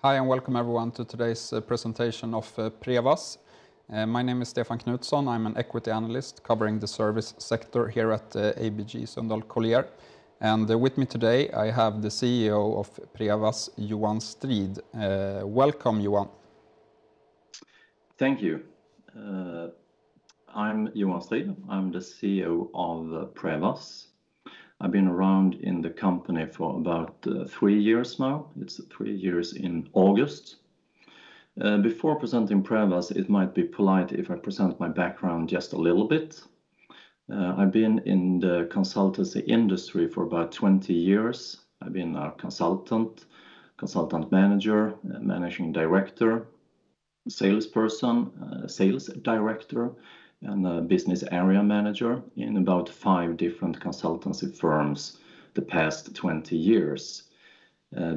Hi and welcome everyone to today's presentation of Prevas. My name is Stefan Knutsson. I'm an equity analyst covering the service sector here at ABG Sundal Collier. And with me today I have the CEO of Prevas, Johan Strid. Welcome, Johan. Thank you. I'm Johan Strid. I'm the CEO of Prevas. I've been around in the company for about 3 years now. It's 3 years in August. Before presenting Prevas, it might be polite if I present my background just a little bit. I've been in the consultancy industry for about 20 years. I've been a consultant manager, managing director, salesperson, sales director, and a business area manager in about 5 different consultancy firms the past 20 years.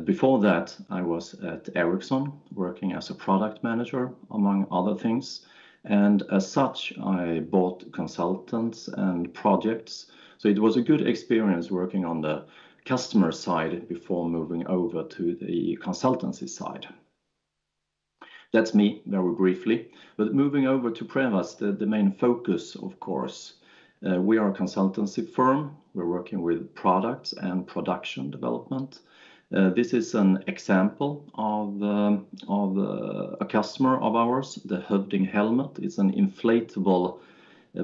Before that, I was at Ericsson working as a product manager, among other things. And as such, I bought consultants and projects. So it was a good experience working on the customer side before moving over to the consultancy side. That's me, very briefly. But moving over to Prevas, the main focus, of course, we are a consultancy firm. We're working with products and production development. This is an example of a customer of ours, the Hövding helmet. It's an inflatable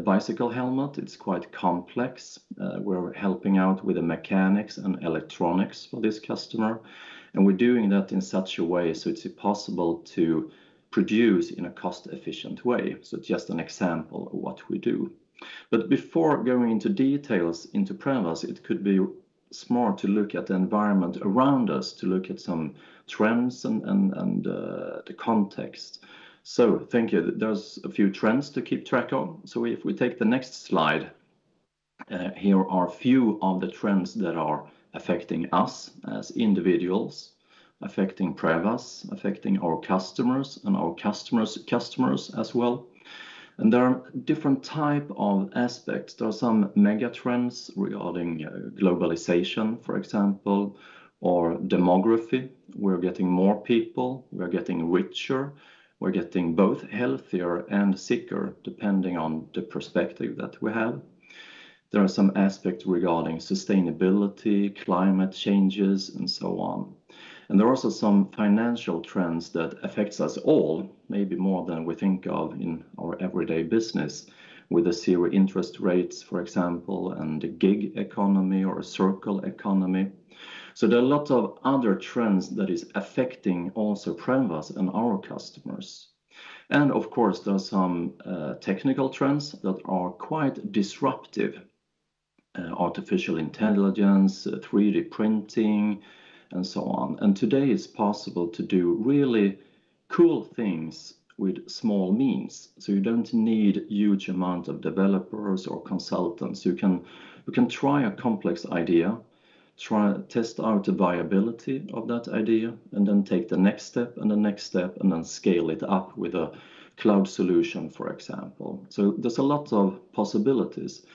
bicycle helmet. It's quite complex. We're helping out with the mechanics and electronics for this customer. And we're doing that in such a way so it's possible to produce in a cost-efficient way. So just an example of what we do. But before going into details into Prevas, it could be smart to look at the environment around us, to look at some trends and the context. So thank you. There's a few trends to keep track of. So if we take the next slide, here are a few of the trends that are affecting us as individuals, affecting Prevas, affecting our customers and our customers as well. And there are different type of aspects. There are some mega trends regarding globalization, for example, or demography. We're getting more people, we're getting richer, we're getting both healthier and sicker, depending on the perspective that we have. There are some aspects regarding sustainability, climate changes, and so on. And there are also some financial trends that affects us all, maybe more than we think of in our everyday business, with the zero interest rates, for example, and the gig economy or a circle economy. So there are a lot of other trends that is affecting also Prevas and our customers. And of course, there are some technical trends that are quite disruptive. Artificial intelligence, 3D printing, and so on. And today it's possible to do really cool things with small means. So you don't need huge amount of developers or consultants. You can try a complex idea, test out the viability of that idea, and then take the next step and the next step, and then scale it up with a cloud solution, for example. So there's a lot of possibilities.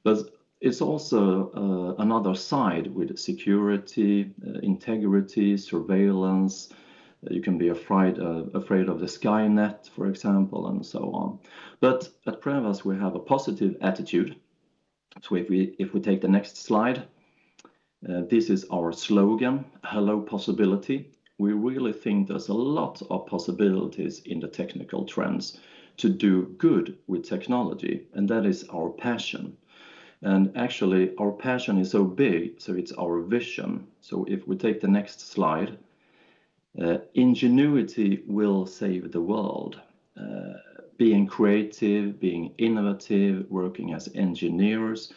But it's also another side with security, integrity, surveillance. You can be afraid of the Skynet, for example, and so on. But at Prevas, we have a positive attitude. So if we take the next slide, this is our slogan, Hello Possibility. We really think there's a lot of possibilities in the technical trends to do good with technology, and that is our passion. And actually, our passion is so big, so it's our vision. So if we take the next slide, ingenuity will save the world. Being creative, being innovative, working as engineers,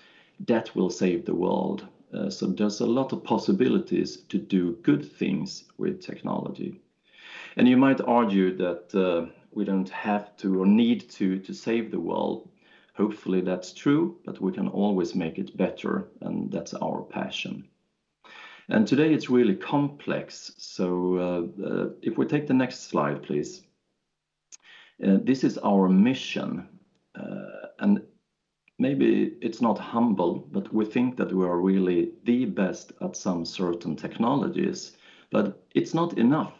that will save the world. So there's a lot of possibilities to do good things with technology. And you might argue that we don't have to or need to save the world. Hopefully that's true, but we can always make it better, and that's our passion. And today it's really complex. So if we take the next slide, please. This is our mission. And maybe it's not humble, but we think that we are really the best at some certain technologies. But it's not enough.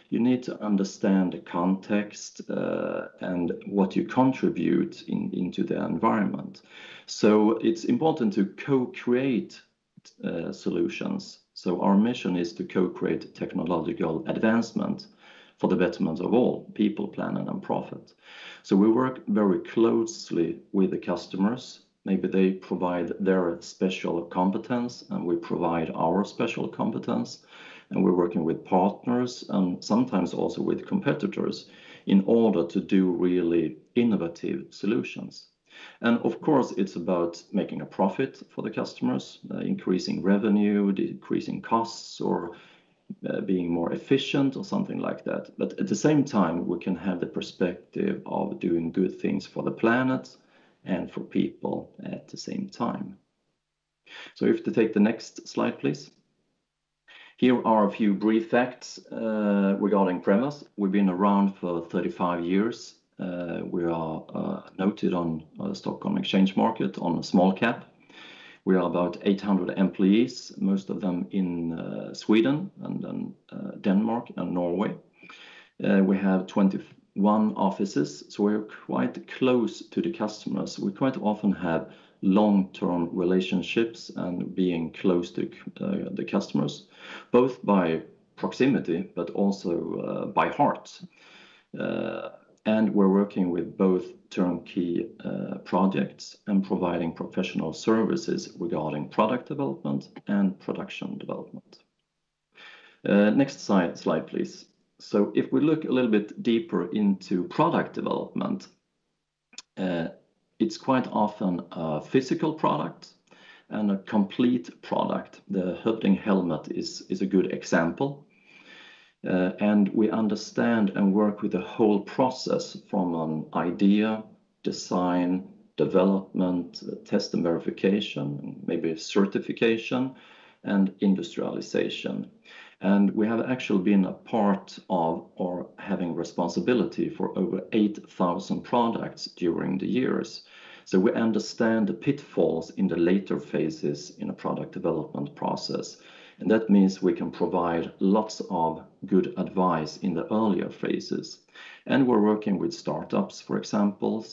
you need to understand the context and what you contribute into the environment. So it's important to co-create solutions. So our mission is to co-create technological advancement for the betterment of all people, planet, and profit. So we work very closely with the customers. Maybe they provide their special competence and we provide our special competence. And we're working with partners and sometimes also with competitors in order to do really innovative solutions. And of course, it's about making a profit for the customers, increasing revenue, decreasing costs, or being more efficient or something like that. But at the same time, we can have the perspective of doing good things for the planet and for people at the same time. So if you take the next slide, please. Here are a few brief facts regarding Prevas. We've been around for 35 years. We are noted on the Stockholm Exchange Market on a small cap. We are about 800 employees, most of them in Sweden and then Denmark and Norway. We have 21 offices, so we're quite close to the customers. We quite often have long-term relationships and being close to the customers, both by proximity but also by heart. And we're working with both turnkey projects and providing professional services regarding product development and production development. Next slide, please. So if we look a little bit deeper into product development, it's quite often a physical product and a complete product. The Hövding helmet is a good example. And we understand and work with the whole process from an idea, design, development, test and verification, maybe certification, and industrialization. And we have actually been a part of or having responsibility for over 8,000 products during the years. So we understand the pitfalls in the later phases in a product development process. And that means we can provide lots of good advice in the earlier phases. And we're working with startups, for example,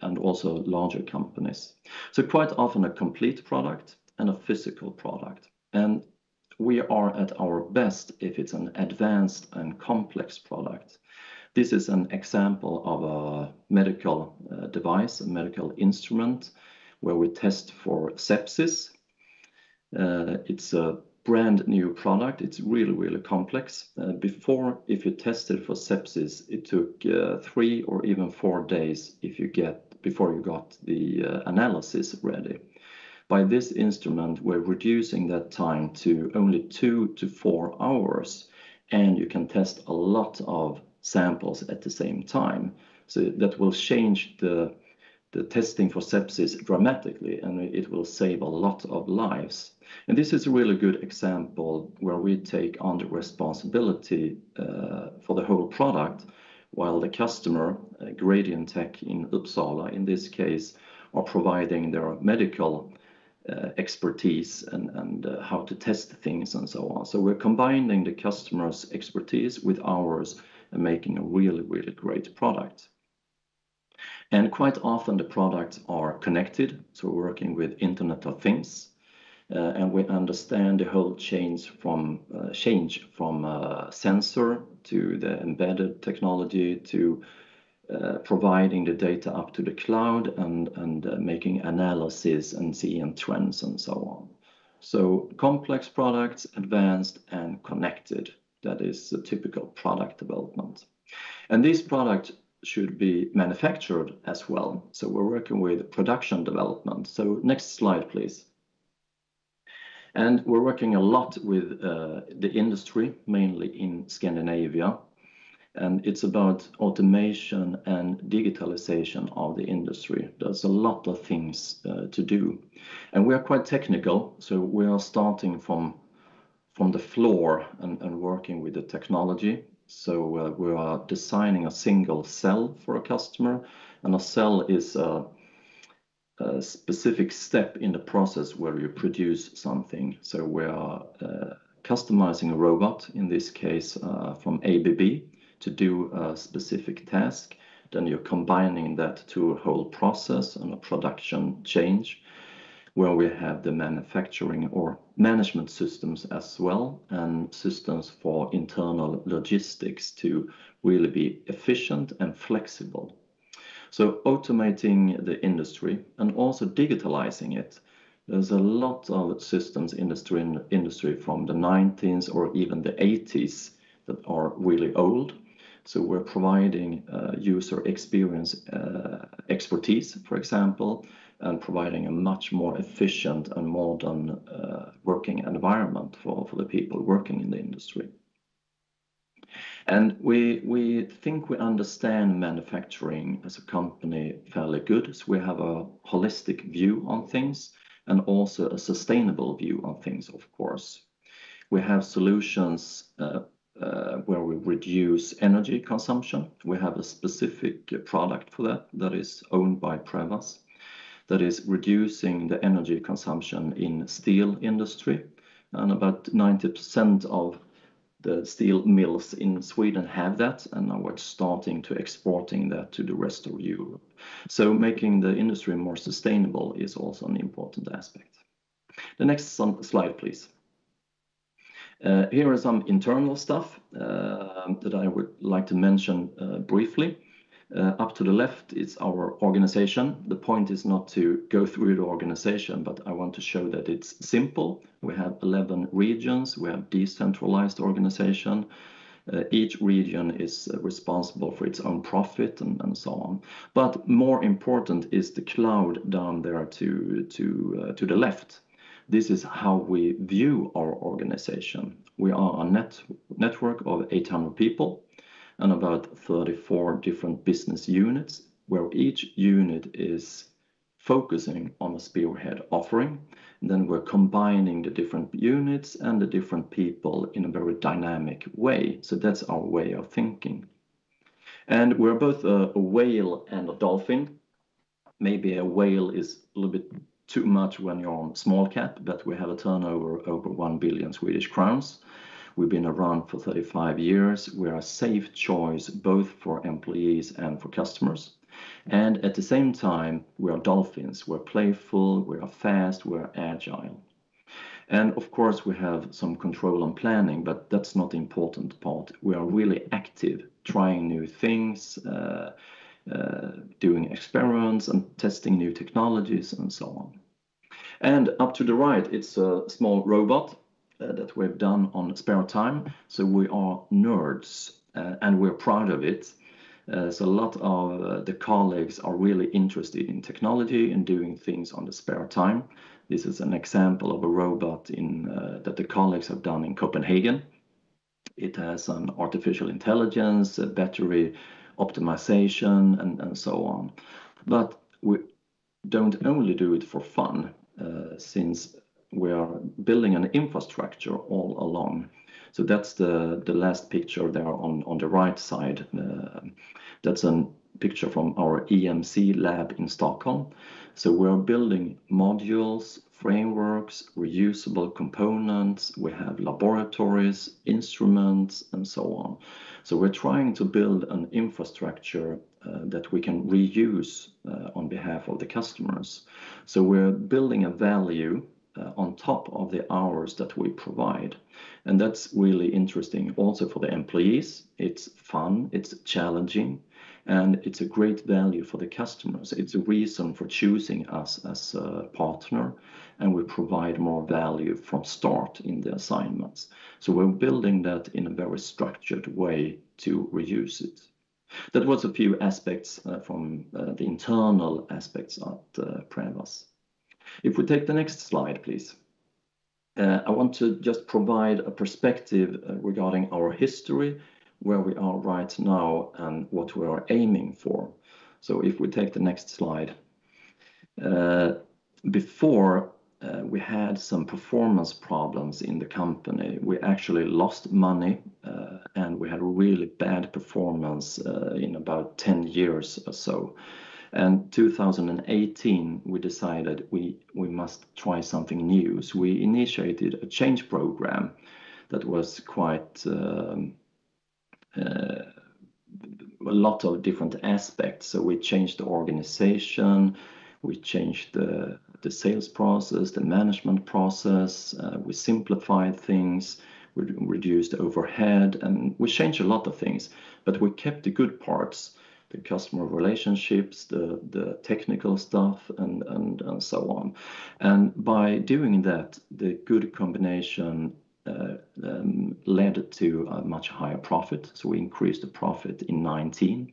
and also larger companies. So quite often a complete product and a physical product. And we are at our best if it's an advanced and complex product. This is an example of a medical device, a medical instrument, where we test for sepsis. It's a brand new product. It's really, really complex. Before, if you tested for sepsis, it took 3 or even 4 days before you got the analysis ready. By this instrument, we're reducing that time to only 2 to 4 hours, and you can test a lot of samples at the same time. So that will change the testing for sepsis dramatically, and it will save a lot of lives. And this is a really good example where we take on the responsibility for the whole product, while the customer, Gradient Tech in Uppsala, in this case, are providing their medical expertise and how to test things and so on. So we're combining the customer's expertise with ours and making a really, really great product. And quite often the products are connected, so we're working with Internet of Things, and we understand the whole change from sensor to the embedded technology to providing the data up to the cloud and making analysis and seeing trends and so on. So complex products, advanced and connected. That is a typical product development. And these products should be manufactured as well. So we're working with production development. So next slide, please. And we're working a lot with the industry, mainly in Scandinavia. And it's about automation and digitalization of the industry. There's a lot of things to do. And we are quite technical, so we are starting from the floor and working with the technology. So we are designing a single cell for a customer, and a cell is a specific step in the process where you produce something. So we are customizing a robot, in this case from ABB, to do a specific task. Then you're combining that to a whole process and a production change, where we have the manufacturing or management systems as well, and systems for internal logistics to really be efficient and flexible. So automating the industry and also digitalizing it. There's a lot of systems industry from the 90s or even the 80s that are really old. So we're providing user experience expertise, for example, and providing a much more efficient and modern working environment for the people working in the industry. And we think we understand manufacturing as a company fairly good. So we have a holistic view on things and also a sustainable view on things, of course. We have solutions where we reduce energy consumption. We have a specific product for that that is owned by Prevas, that is reducing the energy consumption in steel industry. And about 90% of the steel mills in Sweden have that, and now we're starting to exporting that to the rest of Europe. So making the industry more sustainable is also an important aspect. The next slide, please. Here are some internal stuff that I would like to mention briefly. Up to the left is our organization. The point is not to go through the organization, but I want to show that it's simple. We have 11 regions. We have decentralized organization. Each region is responsible for its own profit and so on. But more important is the cloud down there to the left. This is how we view our organization. We are a network of 800 people and about 34 different business units, where each unit is focusing on a spearhead offering. And then we're combining the different units and the different people in a very dynamic way. So that's our way of thinking. And we're both a whale and a dolphin. Maybe a whale is a little bit too much when you're on small cap, but we have a turnover over 1 billion Swedish crowns. We've been around for 35 years. We are a safe choice both for employees and for customers. And at the same time, we are dolphins. We're playful, we are fast, we're agile. And of course, we have some control and planning, but that's not the important part. We are really active, trying new things, doing experiments and testing new technologies and so on. And up to the right, it's a small robot that we've done on spare time. So we are nerds and we're proud of it. So a lot of the colleagues are really interested in technology and doing things on the spare time. This is an example of a robot that the colleagues have done in Copenhagen. It has an artificial intelligence, a battery optimization, and so on. But we don't only do it for fun, since we are building an infrastructure all along. So that's the last picture there on the right side. That's a picture from our EMC lab in Stockholm. So we're building modules, frameworks, reusable components. We have laboratories, instruments, and so on. So we're trying to build an infrastructure that we can reuse on behalf of the customers. So we're building a value on top of the hours that we provide. And that's really interesting also for the employees. It's fun, it's challenging, and it's a great value for the customers. It's a reason for choosing us as a partner, and we provide more value from start in the assignments. So we're building that in a very structured way to reuse it. That was a few aspects from the internal aspects at Prevas. If we take the next slide, please. I want to just provide a perspective regarding our history, where we are right now and what we are aiming for. So if we take the next slide. Before we had some performance problems in the company. We actually lost money and we had a really bad performance in about 10 years or so. And 2018, we decided we must try something new. So we initiated a change program that was quite a lot of different aspects. So we changed the organization, we changed the sales process, the management process, we simplified things, we reduced overhead, and we changed a lot of things, but we kept the good parts, the customer relationships, the technical stuff, and so on. And by doing that, the good combination led to a much higher profit. So we increased the profit in 2019.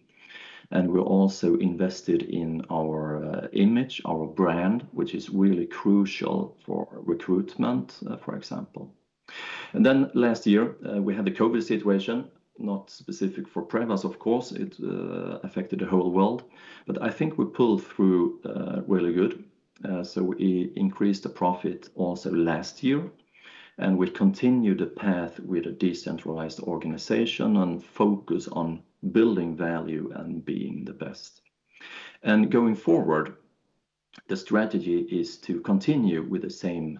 And we also invested in our image, our brand, which is really crucial for recruitment, for example. And then last year, we had the COVID situation, not specific for Prevas, of course. It affected the whole world. But I think we pulled through really good. So we increased the profit also last year. And we continue the path with a decentralized organization and focus on building value and being the best. And going forward, the strategy is to continue with the same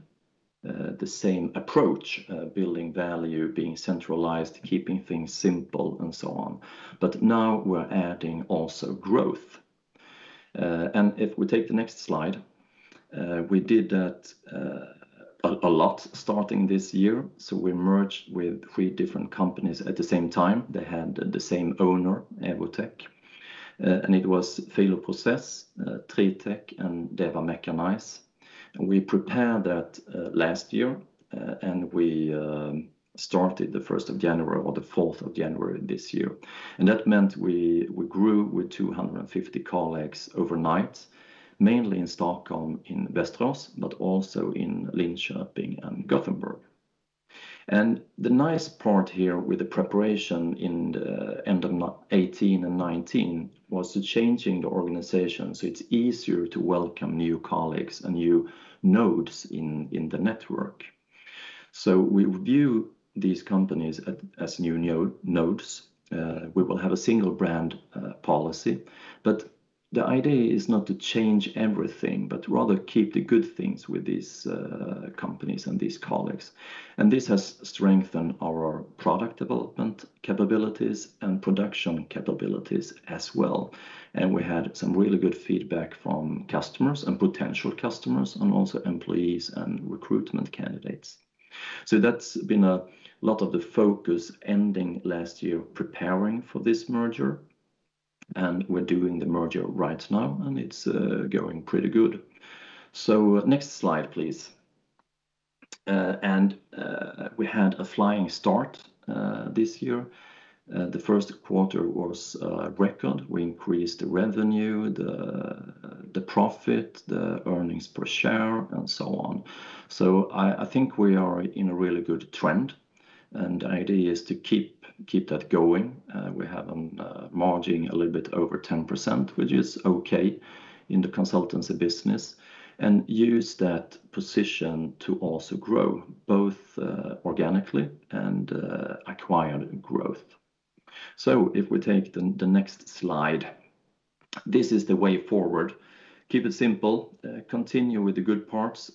approach, building value, being centralized, keeping things simple, and so on. But now we're adding also growth. And if we take the next slide, we did that a lot starting this year. So we merged with 3 different companies at the same time. They had the same owner, Evotech. And it was Filo Process, Tritech, and Deva Mechanize. And we prepared that last year, and we started the 1st of January or the 4th of January this year. And that meant we grew with 250 colleagues overnight, mainly in Stockholm, in Västerås, but also in Linköping and Gothenburg. And the nice part here with the preparation in the end of 18 and 19 was to changing the organization so it's easier to welcome new colleagues and new nodes in the network. So we view these companies as new nodes. We will have a single brand policy, but the idea is not to change everything, but rather keep the good things with these companies and these colleagues. And this has strengthened our product development capabilities and production capabilities as well. And we had some really good feedback from customers and potential customers, and also employees and recruitment candidates. So that's been a lot of the focus ending last year preparing for this merger. And we're doing the merger right now, and it's going pretty good. So next slide, please. We had a flying start this year. The first quarter was a record. We increased the revenue, the profit, the earnings per share, and so on. So I think we are in a really good trend. And the idea is to keep that going. We have a margin a little bit over 10%, which is okay in the consultancy business, and use that position to also grow, both organically and acquired growth. So if we take the next slide, this is the way forward. Keep it simple, continue with the good parts,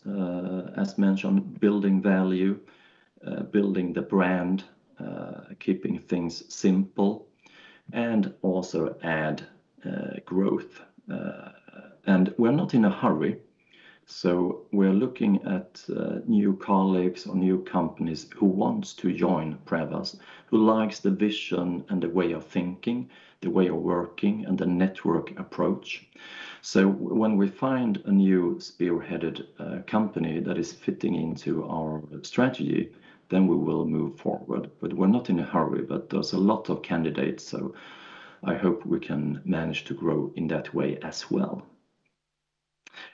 as mentioned, building value, building the brand, keeping things simple, and also add growth. And we're not in a hurry. So we're looking at new colleagues or new companies who wants to join Prevas, who likes the vision and the way of thinking, the way of working, and the network approach. So when we find a new spearheaded company that is fitting into our strategy, then we will move forward. But we're not in a hurry, but there's a lot of candidates, so I hope we can manage to grow in that way as well.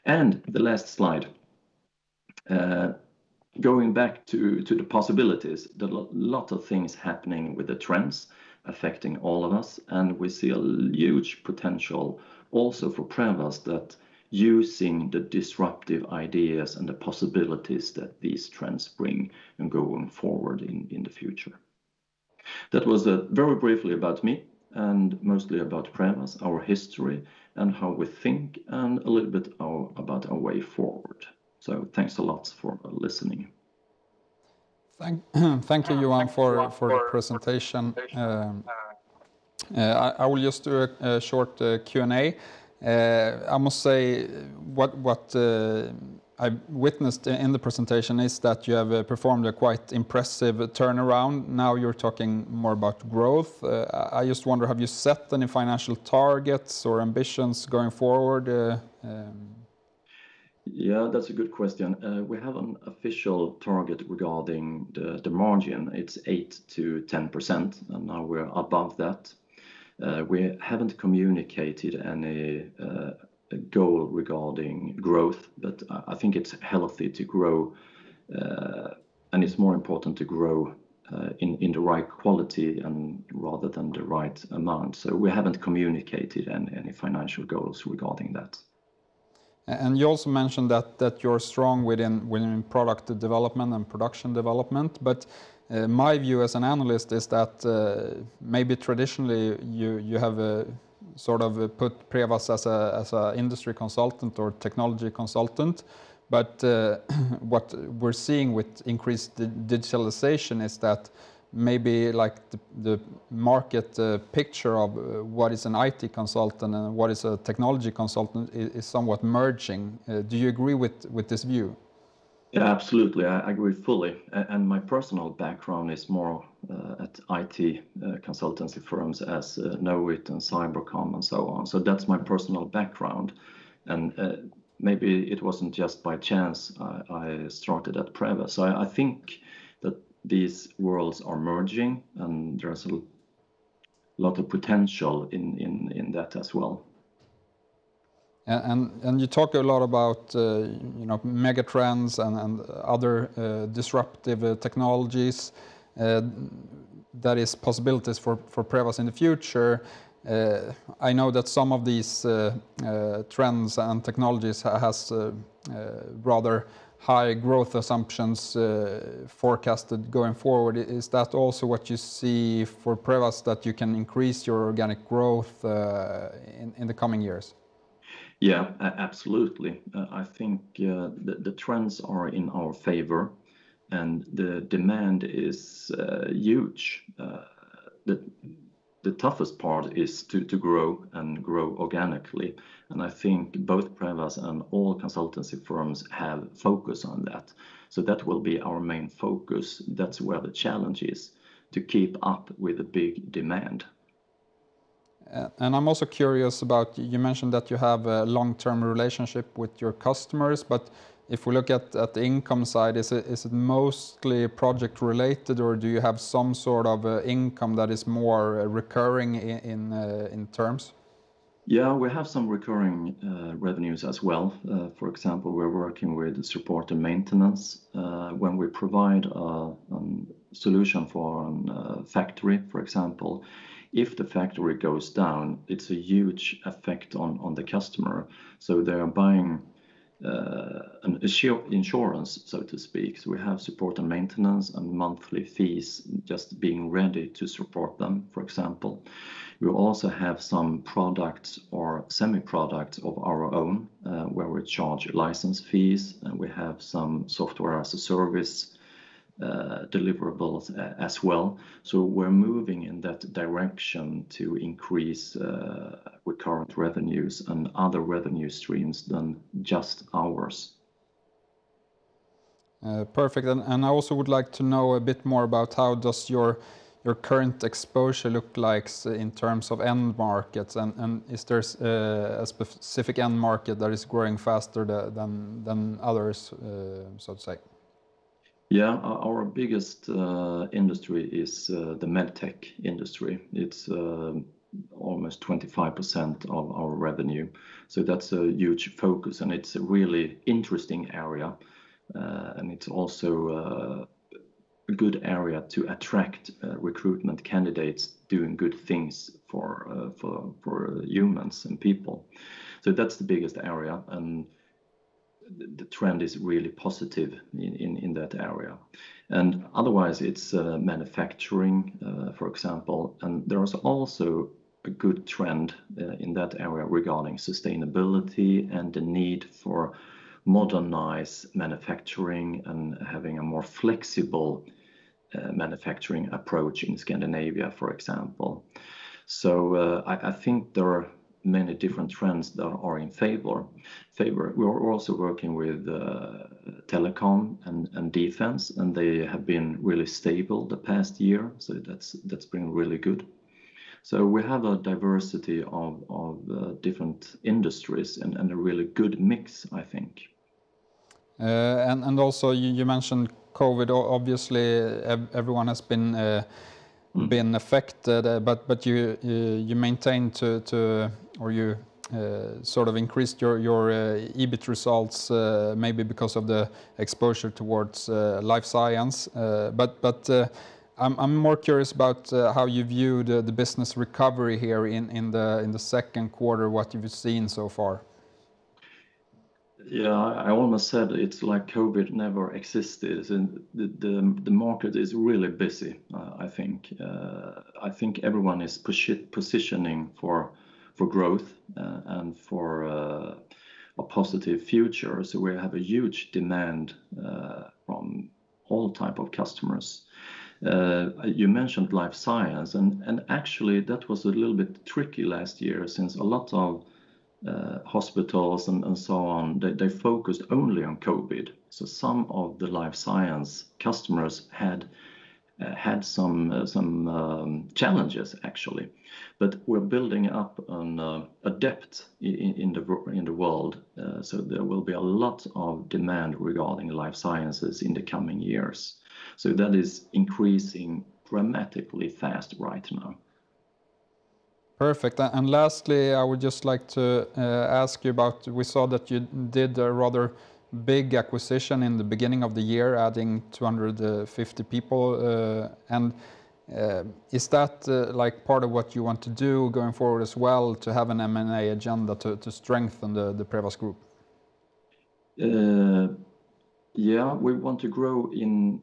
And the last slide, going back to the possibilities, there are a lot of things happening with the trends affecting all of us, and we see a huge potential also for Prevas that using the disruptive ideas and the possibilities that these trends bring and going forward in the future. That was very briefly about me, and mostly about Prevas, our history, and how we think, and a little bit about our way forward. So thanks a lot for listening. Thank you, Johan, for the presentation. I will just do a short Q&A. I must say what I witnessed in the presentation is that you have performed a quite impressive turnaround. Now you're talking more about growth. I just wonder, have you set any financial targets or ambitions going forward? Yeah, that's a good question. We have an official target regarding the margin. It's 8 to 10%, and now we're above that. We haven't communicated any goal regarding growth, but I think it's healthy to grow, and it's more important to grow in the right quality and rather than the right amount. So we haven't communicated any financial goals regarding that. And you also mentioned that you're strong within product development and production development, but my view as an analyst is that maybe traditionally you have sort of put Prevas as a industry consultant or technology consultant, but what we're seeing with increased digitalization is that maybe like the market picture of what is an IT consultant and what is a technology consultant is somewhat merging. Do you agree with this view? Yeah, absolutely. I agree fully. And my personal background is more at IT consultancy firms as Knowit and Cybercom and so on. So that's my personal background. And maybe it wasn't just by chance I started at Prevas. So I think that these worlds are merging, and there's a lot of potential in that as well. And you talk a lot about mega trends and other disruptive technologies. That is possibilities for Prevas in the future. I know that some of these trends and technologies has rather high growth assumptions forecasted going forward. Is that also what you see for Prevas, that you can increase your organic growth in the coming years? Yeah, absolutely. I think the trends are in our favor, and the demand is huge. The toughest part is to grow and grow organically. And I think both Prevas and all consultancy firms have focus on that. So that will be our main focus. That's where the challenge is, to keep up with the big demand. And I'm also curious about, you mentioned that you have a long-term relationship with your customers, but if we look at the income side, is it mostly project related, or do you have some sort of income that is more recurring in terms? Yeah, we have some recurring revenues as well. For example, we're working with support and maintenance. When we provide a solution for a factory, for example, if the factory goes down, it's a huge effect on the customer. So they are buying an insurance, so to speak. So we have support and maintenance and monthly fees, just being ready to support them, for example. We also have some products or semi-products of our own, where we charge license fees, and we have some software as a service deliverables as well. So we're moving in that direction to increase recurrent revenues and other revenue streams than just ours. Perfect. And I also would like to know a bit more about how does your current exposure look like in terms of end markets, and is there a specific end market that is growing faster than others, so to say? Yeah, our biggest industry is the medtech industry. It's almost 25% of our revenue. So that's a huge focus, and it's a really interesting area. And it's also a good area to attract recruitment candidates doing good things for humans and people. So that's the biggest area, and the trend is really positive in that area. And otherwise, it's manufacturing, for example, and there's also a good trend in that area regarding sustainability and the need for modernize manufacturing and having a more flexible manufacturing approach in Scandinavia, for example. So I think there are many different trends that are in favor. We're also working with telecom and defense, and they have been really stable the past year. So that's been really good. So we have a diversity of different industries and a really good mix, I think. And also you mentioned COVID. Obviously, everyone has been affected, but you maintained or you sort of increased your EBIT results, maybe because of the exposure towards life science. But I'm more curious about how you view the business recovery here in the second quarter. What you've seen so far. Yeah, I almost said it's like COVID never existed, and the market is really busy. I think everyone is positioning for growth and for a positive future. So we have a huge demand from all type of customers. You mentioned life science, and actually that was a little bit tricky last year, since a lot of hospitals and so on, they focused only on COVID. So some of the life science customers had some challenges actually, but we're building up a depth in the world. So there will be a lot of demand regarding life sciences in the coming years. So that is increasing dramatically fast right now. Perfect. And lastly, I would just like to ask you about, we saw that you did a rather big acquisition in the beginning of the year, adding 250 people. Is that like part of what you want to do going forward as well, to have an M&A agenda to strengthen the Prevas group? Yeah, we want to grow in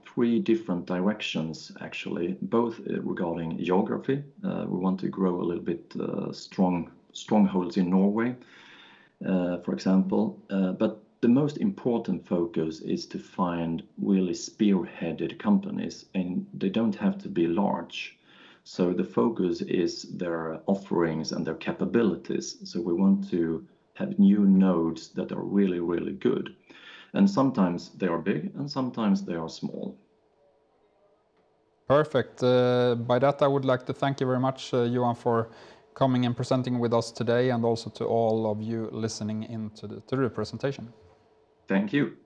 3 different directions, actually, both regarding geography. We want to grow a little bit strongholds in Norway, for example. But the most important focus is to find really spearheaded companies, and they don't have to be large. So the focus is their offerings and their capabilities. So we want to have new nodes that are really, really good. And sometimes they are big and sometimes they are small. Perfect. By that, I would like to thank you very much, Johan, for coming and presenting with us today, and also to all of you listening in to the presentation. Thank you.